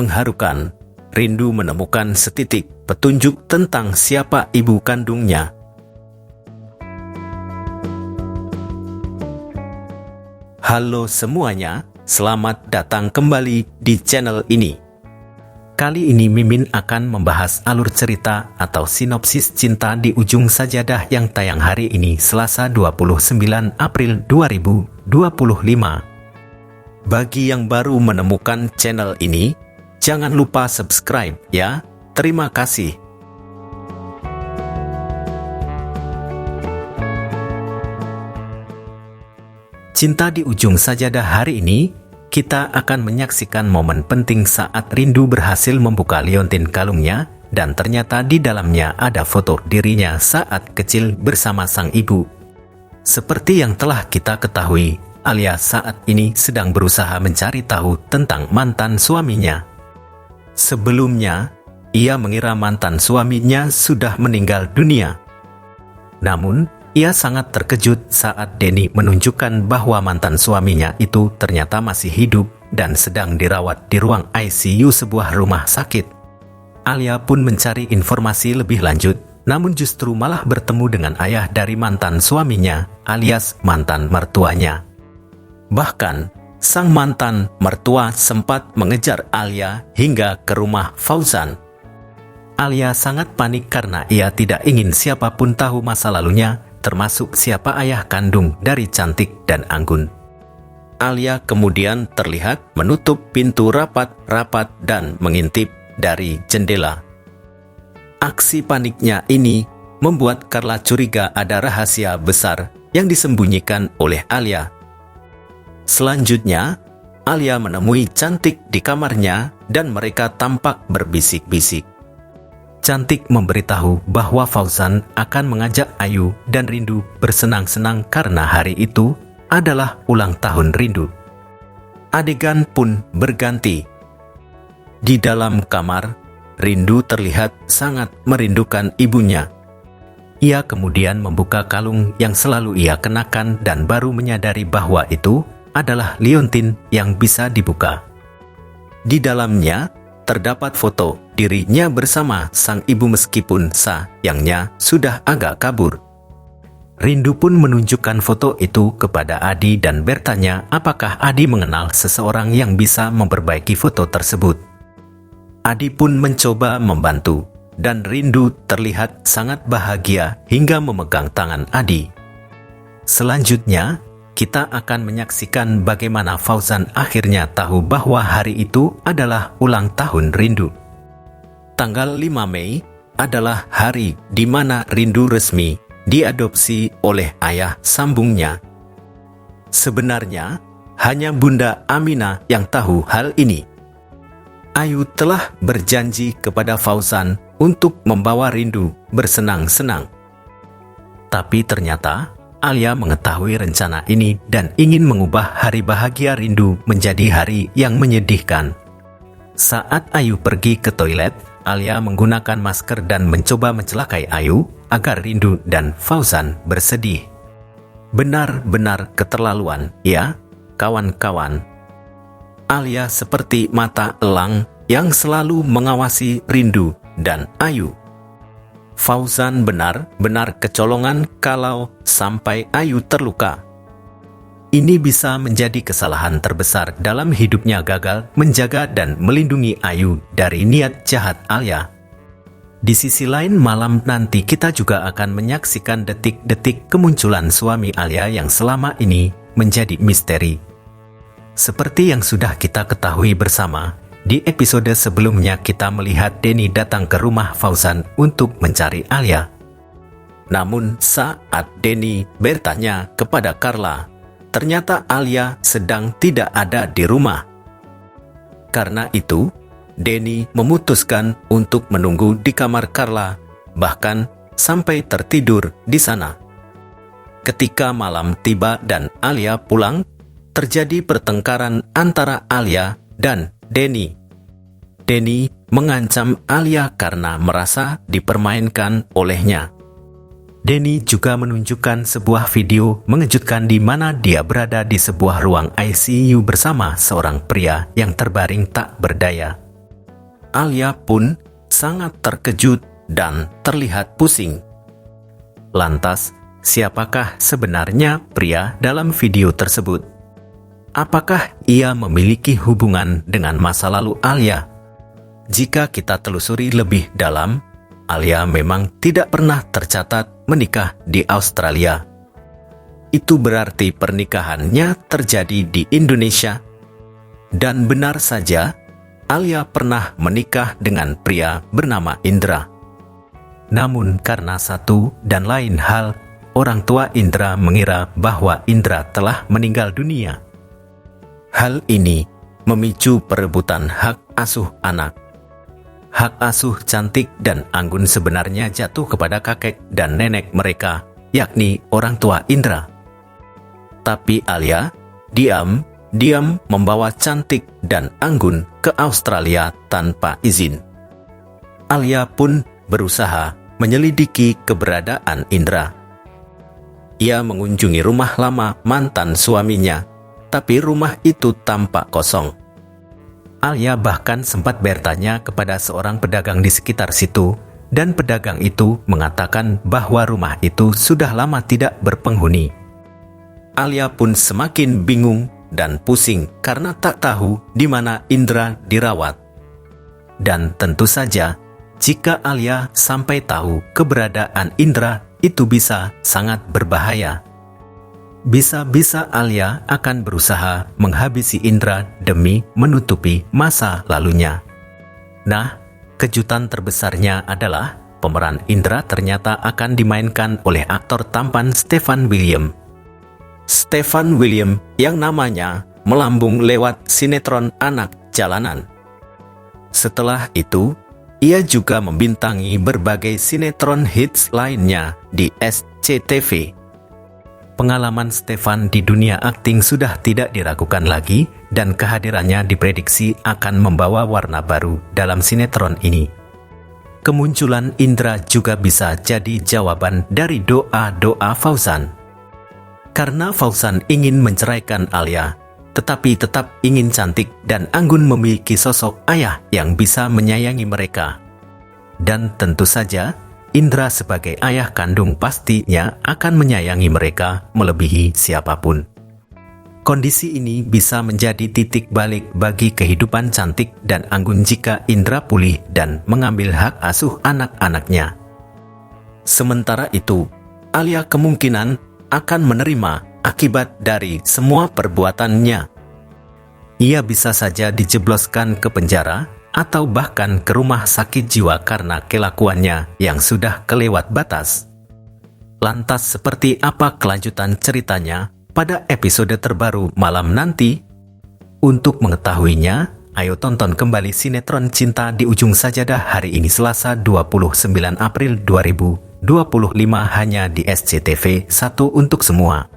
mengharukan. Rindu menemukan setitik petunjuk tentang siapa ibu kandungnya. Halo semuanya, selamat datang kembali di channel ini. Kali ini Mimin akan membahas alur cerita atau sinopsis cinta di ujung sajadah yang tayang hari ini Selasa 29 April 2025. Bagi yang baru menemukan channel ini, jangan lupa subscribe ya. Terima kasih. Cinta di ujung sajadah hari ini, kita akan menyaksikan momen penting saat Rindu berhasil membuka liontin kalungnya dan ternyata di dalamnya ada foto dirinya saat kecil bersama sang ibu. Seperti yang telah kita ketahui, Alia saat ini sedang berusaha mencari tahu tentang mantan suaminya. Sebelumnya, ia mengira mantan suaminya sudah meninggal dunia. Namun, ia sangat terkejut saat Denny menunjukkan bahwa mantan suaminya itu ternyata masih hidup dan sedang dirawat di ruang ICU sebuah rumah sakit. Alia pun mencari informasi lebih lanjut, namun justru malah bertemu dengan ayah dari mantan suaminya, alias mantan mertuanya. Bahkan, sang mantan mertua sempat mengejar Alia hingga ke rumah Fauzan. Alia sangat panik karena ia tidak ingin siapapun tahu masa lalunya, termasuk siapa ayah kandung dari Cantik dan Anggun. Alia kemudian terlihat menutup pintu rapat-rapat dan mengintip dari jendela. Aksi paniknya ini membuat Carla curiga ada rahasia besar yang disembunyikan oleh Alia. Selanjutnya, Alia menemui Cantik di kamarnya dan mereka tampak berbisik-bisik. Cantik memberitahu bahwa Fauzan akan mengajak Ayu dan Rindu bersenang-senang karena hari itu adalah ulang tahun Rindu. Adegan pun berganti. Di dalam kamar, Rindu terlihat sangat merindukan ibunya. Ia kemudian membuka kalung yang selalu ia kenakan dan baru menyadari bahwa itu adalah liontin yang bisa dibuka. Di dalamnya terdapat foto dirinya bersama sang ibu meskipun sayangnya sudah agak kabur. Rindu pun menunjukkan foto itu kepada Adi dan bertanya apakah Adi mengenal seseorang yang bisa memperbaiki foto tersebut. Adi pun mencoba membantu dan Rindu terlihat sangat bahagia hingga memegang tangan Adi. Selanjutnya, kita akan menyaksikan bagaimana Fauzan akhirnya tahu bahwa hari itu adalah ulang tahun Rindu. Tanggal 5 Mei adalah hari di mana Rindu resmi diadopsi oleh ayah sambungnya. Sebenarnya, hanya Bunda Aminah yang tahu hal ini. Ayu telah berjanji kepada Fauzan untuk membawa Rindu bersenang-senang. Tapi ternyata Alia mengetahui rencana ini dan ingin mengubah hari bahagia Rindu menjadi hari yang menyedihkan. Saat Ayu pergi ke toilet, Alia menggunakan masker dan mencoba mencelakai Ayu agar Rindu dan Fauzan bersedih. Benar-benar keterlaluan, ya, kawan-kawan. Alia seperti mata elang yang selalu mengawasi Rindu dan Ayu. Fauzan benar-benar kecolongan kalau sampai Ayu terluka. Ini bisa menjadi kesalahan terbesar dalam hidupnya gagal menjaga dan melindungi Ayu dari niat jahat Alia. Di sisi lain malam nanti kita juga akan menyaksikan detik-detik kemunculan suami Alia yang selama ini menjadi misteri. Seperti yang sudah kita ketahui bersama, di episode sebelumnya kita melihat Denny datang ke rumah Fauzan untuk mencari Alia. Namun saat Denny bertanya kepada Carla, ternyata Alia sedang tidak ada di rumah. Karena itu, Denny memutuskan untuk menunggu di kamar Carla, bahkan sampai tertidur di sana. Ketika malam tiba dan Alia pulang, terjadi pertengkaran antara Alia dan Denny. Denny mengancam Alia karena merasa dipermainkan olehnya. Denny juga menunjukkan sebuah video mengejutkan di mana dia berada di sebuah ruang ICU bersama seorang pria yang terbaring tak berdaya. Alia pun sangat terkejut dan terlihat pusing. Lantas, siapakah sebenarnya pria dalam video tersebut? Apakah ia memiliki hubungan dengan masa lalu Alia? Jika kita telusuri lebih dalam, Alia memang tidak pernah tercatat menikah di Australia. Itu berarti pernikahannya terjadi di Indonesia. Dan benar saja, Alia pernah menikah dengan pria bernama Indra. Namun karena satu dan lain hal, orang tua Indra mengira bahwa Indra telah meninggal dunia. Hal ini memicu perebutan hak asuh anak. Hak asuh Cantik dan Anggun sebenarnya jatuh kepada kakek dan nenek mereka, yakni orang tua Indra. Tapi Alia diam membawa Cantik dan Anggun ke Australia tanpa izin. Alia pun berusaha menyelidiki keberadaan Indra. Ia mengunjungi rumah lama mantan suaminya, tapi rumah itu tampak kosong. Alia bahkan sempat bertanya kepada seorang pedagang di sekitar situ, dan pedagang itu mengatakan bahwa rumah itu sudah lama tidak berpenghuni. Alia pun semakin bingung dan pusing karena tak tahu di mana Indra dirawat. Dan tentu saja, jika Alia sampai tahu keberadaan Indra, itu bisa sangat berbahaya. Bisa-bisa Alia akan berusaha menghabisi Indra demi menutupi masa lalunya. Nah, kejutan terbesarnya adalah pemeran Indra ternyata akan dimainkan oleh aktor tampan Stephen William. Stephen William yang namanya melambung lewat sinetron Anak Jalanan. Setelah itu, ia juga membintangi berbagai sinetron hits lainnya di SCTV. Pengalaman Stephen di dunia akting sudah tidak diragukan lagi dan kehadirannya diprediksi akan membawa warna baru dalam sinetron ini. Kemunculan Indra juga bisa jadi jawaban dari doa-doa Fauzan. Karena Fauzan ingin menceraikan Alia, tetapi tetap ingin Cantik dan Anggun memiliki sosok ayah yang bisa menyayangi mereka. Dan tentu saja, Indra sebagai ayah kandung pastinya akan menyayangi mereka melebihi siapapun. Kondisi ini bisa menjadi titik balik bagi kehidupan Cantik dan Anggun jika Indra pulih dan mengambil hak asuh anak-anaknya. Sementara itu, Alia kemungkinan akan menerima akibat dari semua perbuatannya. Ia bisa saja dijebloskan ke penjara atau bahkan ke rumah sakit jiwa karena kelakuannya yang sudah kelewat batas. Lantas seperti apa kelanjutan ceritanya pada episode terbaru malam nanti? Untuk mengetahuinya, ayo tonton kembali sinetron Cinta di Ujung Sajadah hari ini Selasa 29 April 2025 hanya di SCTV 1 untuk semua.